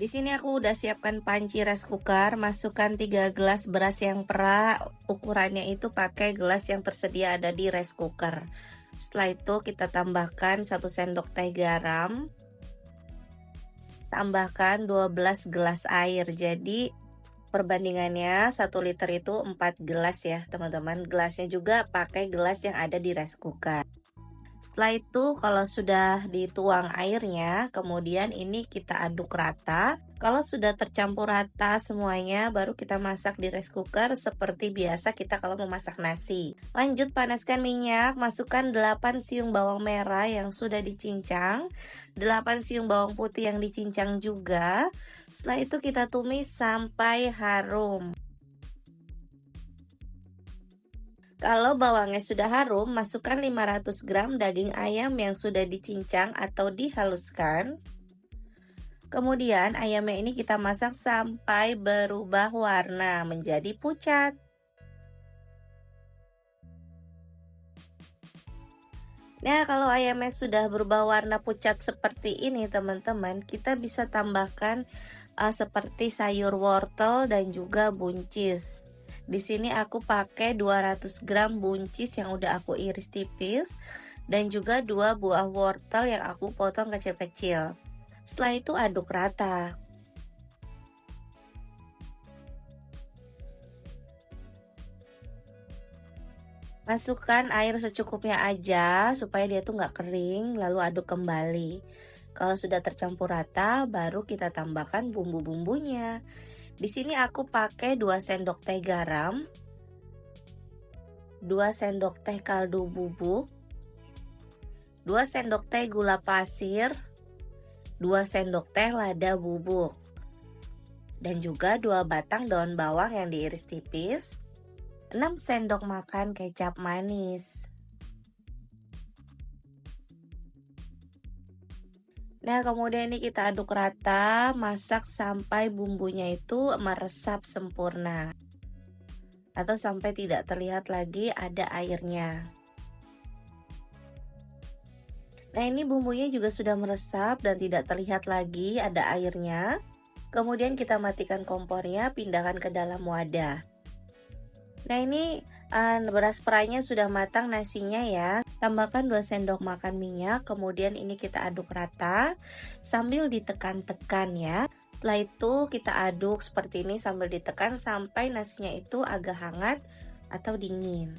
Di sini aku udah siapkan panci rice cooker, masukkan 3 gelas beras yang perak, ukurannya itu pakai gelas yang tersedia ada di rice cooker. Setelah itu kita tambahkan 1 sendok teh garam, tambahkan 12 gelas air. Jadi perbandingannya 1 liter itu 4 gelas ya teman-teman. Gelasnya juga pakai gelas yang ada di rice cooker. Setelah itu kalau sudah dituang airnya, kemudian ini kita aduk rata. Kalau sudah tercampur rata semuanya, baru kita masak di rice cooker seperti biasa kita kalau memasak nasi. Lanjut panaskan minyak, masukkan 8 siung bawang merah yang sudah dicincang, 8 siung bawang putih yang dicincang juga. Setelah itu kita tumis sampai harum. Kalau bawangnya sudah harum, masukkan 500 gram daging ayam yang sudah dicincang atau dihaluskan. Kemudian ayamnya ini kita masak sampai berubah warna menjadi pucat. Nah, kalau ayamnya sudah berubah warna pucat seperti ini teman-teman, kita bisa tambahkan seperti sayur wortel dan juga buncis. Di sini aku pakai 200 gram buncis yang udah aku iris tipis dan juga 2 buah wortel yang aku potong kecil-kecil. Setelah itu aduk rata. Masukkan air secukupnya aja supaya dia tuh nggak kering, lalu aduk kembali. Kalau sudah tercampur rata, baru kita tambahkan bumbu-bumbunya. Di sini aku pakai 2 sendok teh garam, 2 sendok teh kaldu bubuk, 2 sendok teh gula pasir, 2 sendok teh lada bubuk, dan juga 2 batang daun bawang yang diiris tipis, 6 sendok makan kecap manis. Nah, kemudian ini kita aduk rata, masak sampai bumbunya itu meresap sempurna. Atau sampai tidak terlihat lagi ada airnya. Nah, ini bumbunya juga sudah meresap dan tidak terlihat lagi ada airnya. Kemudian kita matikan kompornya, pindahkan ke dalam wadah. Nah, ini beras perainya sudah matang nasinya ya. Tambahkan 2 sendok makan minyak, kemudian ini kita aduk rata sambil ditekan-tekan ya. Setelah itu kita aduk seperti ini sambil ditekan sampai nasinya itu agak hangat atau dingin.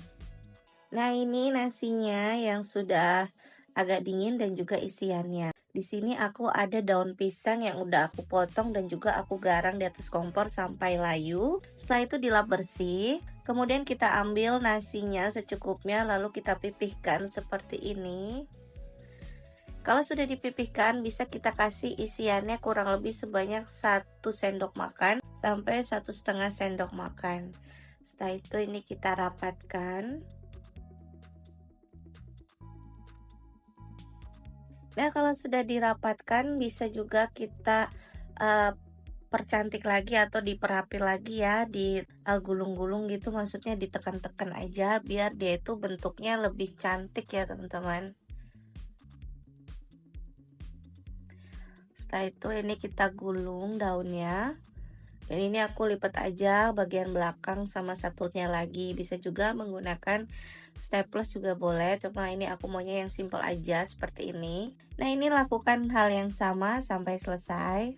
Nah, ini nasinya yang sudah agak dingin dan juga isiannya. Di sini aku ada daun pisang yang udah aku potong dan juga aku garang di atas kompor sampai layu. Setelah itu dilap bersih. Kemudian kita ambil nasinya secukupnya lalu kita pipihkan seperti ini. Kalau sudah dipipihkan bisa kita kasih isiannya kurang lebih sebanyak 1 sendok makan sampai 1,5 sendok makan. Setelah itu ini kita rapatkan. Nah, kalau sudah dirapatkan bisa juga kita percantik lagi atau diperapi lagi ya, gulung-gulung gitu, maksudnya ditekan-tekan aja biar dia itu bentuknya lebih cantik ya teman-teman. Setelah itu ini kita gulung daunnya. Dan ini aku lipat aja bagian belakang sama satunya lagi. Bisa juga menggunakan staples juga boleh, cuma ini aku maunya yang simple aja seperti ini. Nah, ini lakukan hal yang sama sampai selesai.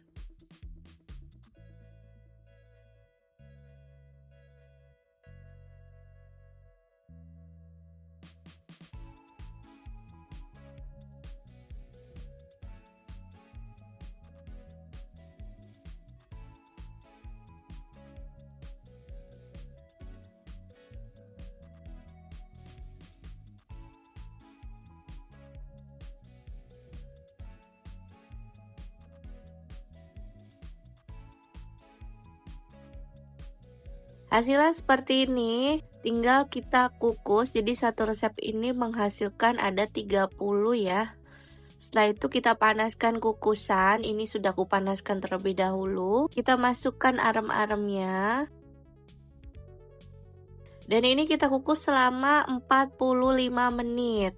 Hasilnya seperti ini, tinggal kita kukus. Jadi satu resep ini menghasilkan ada 30 ya. Setelah itu kita panaskan kukusan, ini sudah kupanaskan terlebih dahulu. Kita masukkan arem-aremnya. Dan ini kita kukus selama 45 menit.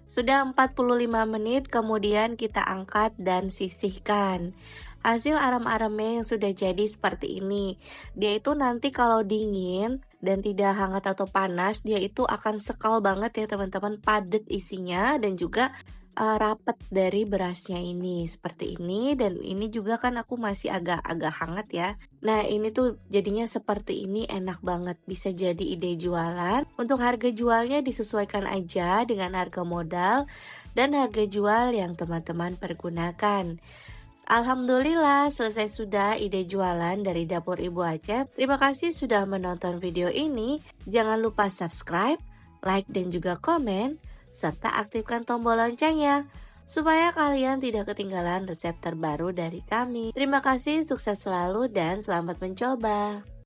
Sudah 45 menit kemudian kita angkat dan sisihkan. Hasil arem-aremnya yang sudah jadi seperti ini. Dia itu nanti kalau dingin dan tidak hangat atau panas, dia itu akan sekal banget ya teman-teman, padat isinya dan juga rapet dari berasnya ini seperti ini. Dan ini juga kan aku masih agak-agak hangat ya. Nah ini tuh jadinya seperti ini, enak banget, bisa jadi ide jualan. Untuk harga jualnya disesuaikan aja dengan harga modal dan harga jual yang teman-teman pergunakan. Alhamdulillah selesai sudah ide jualan dari dapur Ibu Acep. Terima kasih sudah menonton video ini. Jangan lupa subscribe, like dan juga komen, serta aktifkan tombol loncengnya supaya kalian tidak ketinggalan resep terbaru dari kami. Terima kasih, sukses selalu dan selamat mencoba.